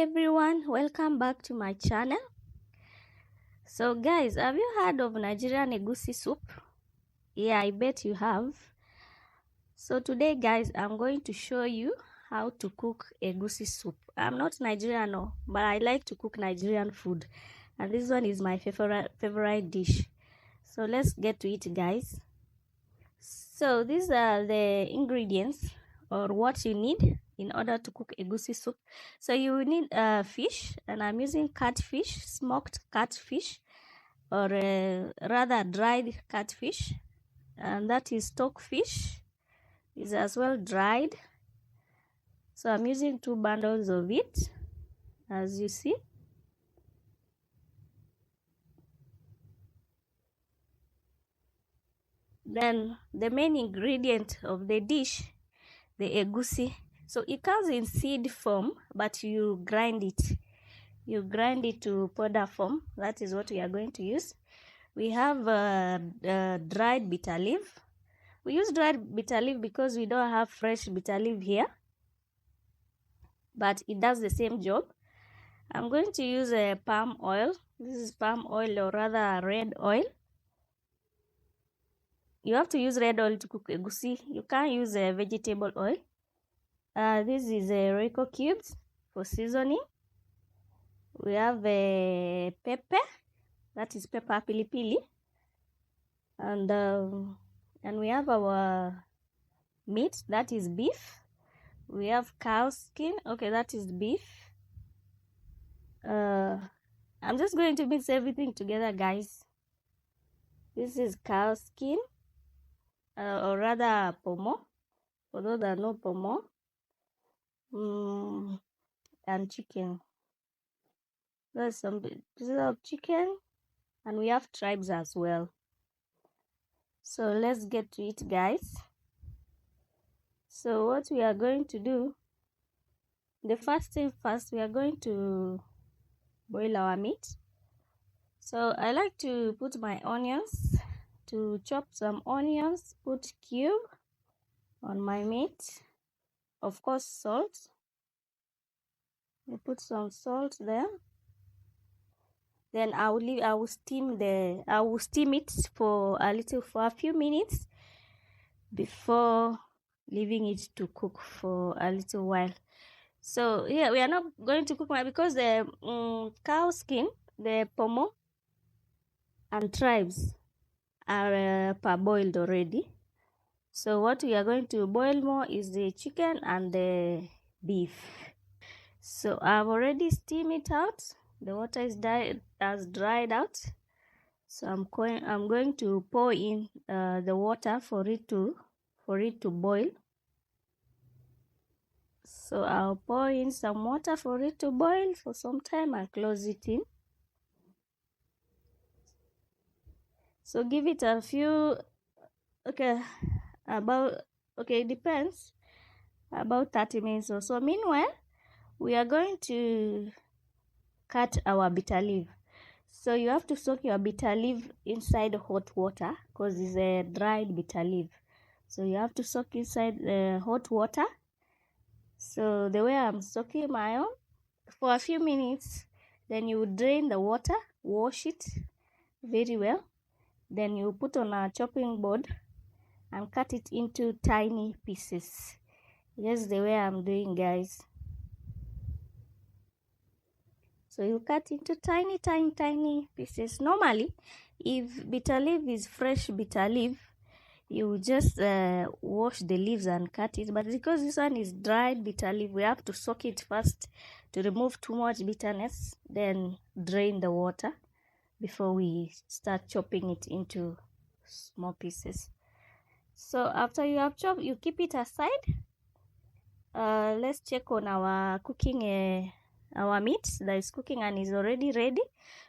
everyone, welcome back to my channel. So guys, have you heard of Nigerian Egusi soup? Yeah, I bet you have. So today guys, I'm going to show you how to cook Egusi soup. I'm not Nigerian, no, but I like to cook Nigerian food, and this one is my favorite dish. So let's get to it guys. So these are the ingredients or what you need in order to cook egusi soup. So you will need fish, and I'm using catfish, smoked catfish, or rather dried catfish, and that is stockfish. Is as well dried. So I'm using 2 bundles of it, as you see. Then the main ingredient of the dish, the egusi. So it comes in seed form, but you grind it. You grind it to powder form. That is what we are going to use. We have dried bitter leaf. We use dried bitter leaf because we don't have fresh bitter leaf here, but it does the same job. I'm going to use palm oil. This is palm oil, or rather red oil. You have to use red oil to cook egusi. You can't use vegetable oil. This is Royco cubes for seasoning. We have pepper, that is pepper pili, and we have our meat, that is beef. We have cow skin, okay, that is beef. I'm just going to mix everything together guys. This is cow skin, or rather pomo, for those that know pomo, and chicken. There's some pieces of chicken, and we have tribes as well. So let's get to it guys. So what we are going to do, the first thing first, we are going to boil our meat. So I like to put my onions, to chop some onions, put cube on my meat. Of course, salt. We put some salt there. Then I will steam it for a few minutes before leaving it to cook for a little while. So yeah, we are not going to cook because the cow skin, the pomo and tribes are parboiled already. So what we are going to boil more is the chicken and the beef. So I've already steamed it out. The water is dried out. So I'm going to pour in the water for it to boil. So I'll pour in some water for it to boil for some time and close it in. So give it a few, it depends, about 30 minutes or so. Meanwhile, we are going to cut our bitter leaf. So you have to soak your bitter leaf inside hot water because it's a dried bitter leaf. So you have to soak inside hot water. So the way I'm soaking my own for a few minutes, then you drain the water, wash it very well. Then you put on a chopping board and cut it into tiny pieces. Yes, the way I'm doing guys. So you cut into tiny pieces. Normally, if bitter leaf is fresh bitter leaf, you just wash the leaves and cut it. But because this one is dried bitter leaf, we have to soak it first to remove too much bitterness, then drain the water before we start chopping it into small pieces. So after you have chopped, you keep it aside. Let's check on our cooking, our meat that is cooking and is already ready.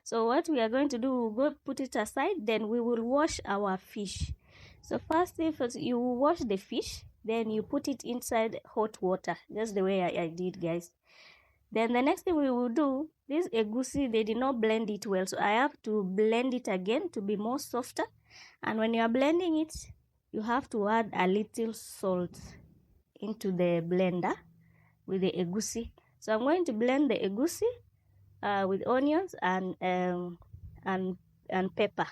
So what we are going to do, we'll go put it aside, then we will wash our fish. So first you wash the fish, then you put it inside hot water, just the way I did guys. Then the next thing we will do, this egusi, they did not blend it well, so I have to blend it again to be more softer. And when you are blending it, you have to add a little salt into the blender with the egusi. So I'm going to blend the egusi with onions and pepper.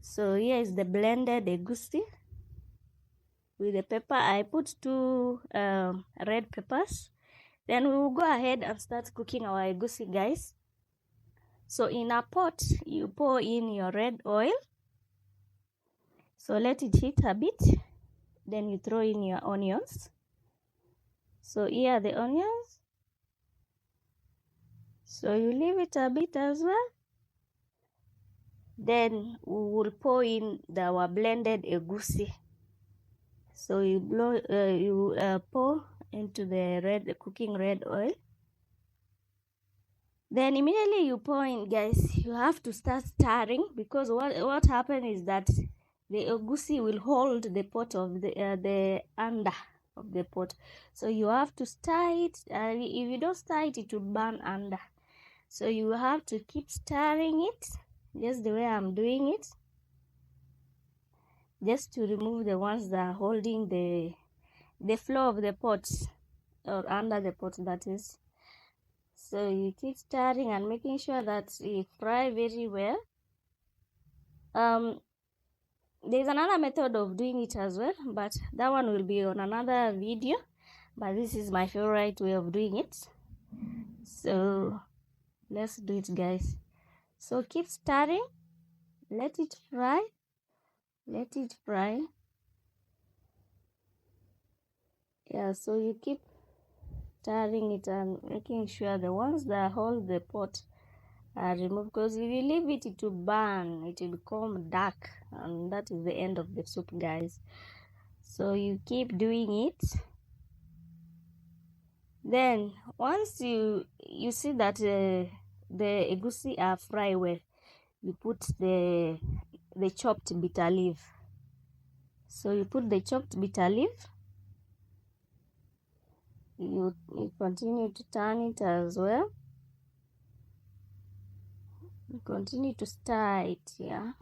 So here is the blended egusi with the pepper. I put 2 red peppers. Then we will go ahead and start cooking our egusi, guys. So in a pot, you pour in your red oil. So let it heat a bit. Then you throw in your onions. So here are the onions. So you leave it a bit as well. Then we will pour in our blended egusi. So you pour into the cooking red oil. Then immediately you pour in, guys, you have to start stirring, because what happens is that the egusi will hold the pot of the under of the pot. So you have to stir it. If you don't stir it, it will burn under. So you have to keep stirring it, just the way I'm doing it, just to remove the ones that are holding the floor of the pot, or under the pot, that is. So you keep stirring and making sure that you fry very well. There's another method of doing it as well, but that one will be on another video. But this is my favorite way of doing it. So let's do it, guys. So keep stirring, let it fry, let it fry. Yeah, so you keep stirring it and making sure the ones that hold the pot are removed, because if you leave it, it will burn, it will become dark, and that is the end of the soup, guys. So you keep doing it. Then once you see that the egusi are fried well, you put the chopped bitter leaf. So you put the chopped bitter leaf. You continue to turn it as well. You continue to stir it, yeah.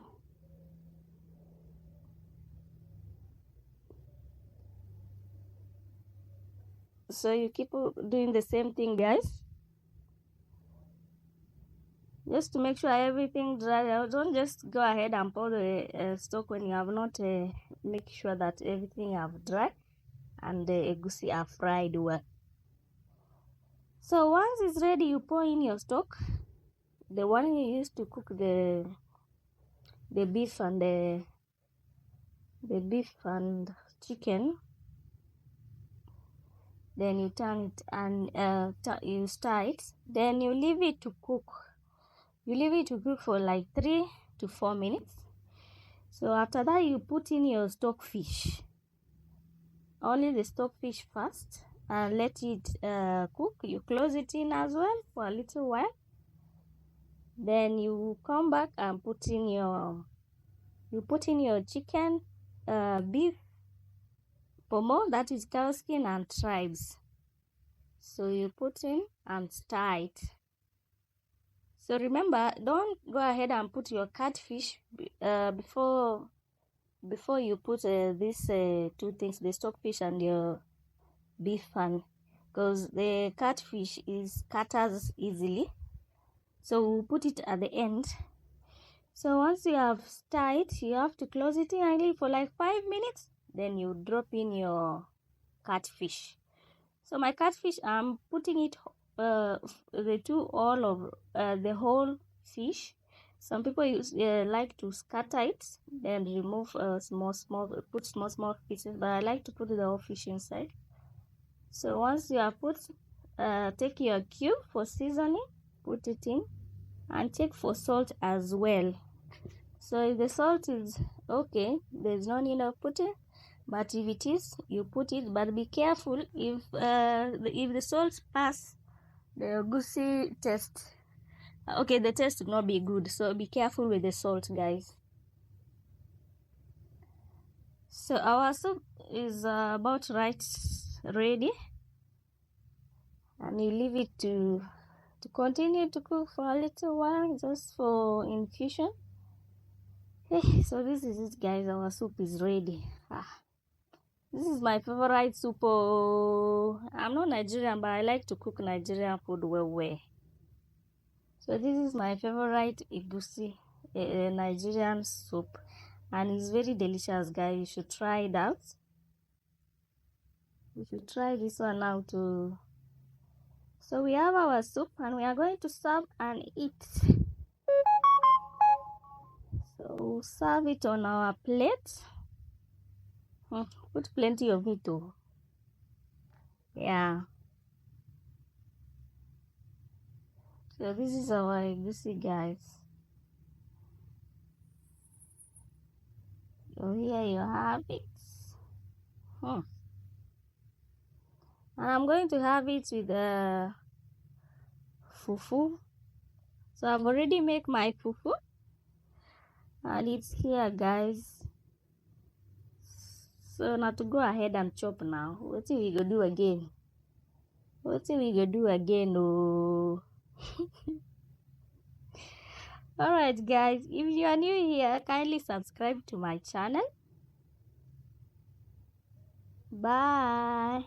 So you keep doing the same thing, guys, just to make sure everything dry out. Don't just go ahead and pour the stock when you have not make sure that everything have dry and the egusi are fried well. So once it's ready, you pour in your stock, the one you used to cook the beef and the beef and chicken. Then you turn it and you stir it. Then you leave it to cook. You leave it to cook for like 3 to 4 minutes. So after that, you put in your stockfish. Only the stockfish first, and let it cook. You close it in as well for a little while. Then you come back and put in your chicken, beef, pomo, that is cow skin, and tribes. So you put in and stir it. So remember, don't go ahead and put your catfish before you put these 2 things, the stockfish and your beef pan, because the catfish scatters easily. So we'll put it at the end. So once you have stirred it, you have to close it in and leave for like 5 minutes. Then you drop in your catfish. So my catfish, I'm putting it the whole fish. Some people like to scatter it, then remove put small pieces, but I like to put the whole fish inside. So once you have put, take your cube for seasoning, put it in, and check for salt as well. So if the salt is okay, there's no need of putting, but if it is, you put it. But be careful, if the salt pass the egusi taste, okay, the taste will not be good. So be careful with the salt, guys. So our soup is about ready, and you leave it to continue to cook for a little while, just for infusion. So this is it, guys. Our soup is ready. This is my favorite soup. Oh, I'm not Nigerian, but I like to cook Nigerian food well. So this is my favorite Egusi, a Nigerian soup, and it's very delicious, guys. You should try it out. You should try this one now too. So we have our soup, and we are going to serve and eat. So serve it on our plate. Put plenty of it too. Yeah. So this is our Egusi, guys. So here you have it. And I'm going to have it with the fufu. So I've already made my fufu, and it's here, guys. So now to go ahead and chop now. What we go do again? What we go do again? Oh. Alright, guys, if you are new here, kindly subscribe to my channel. Bye.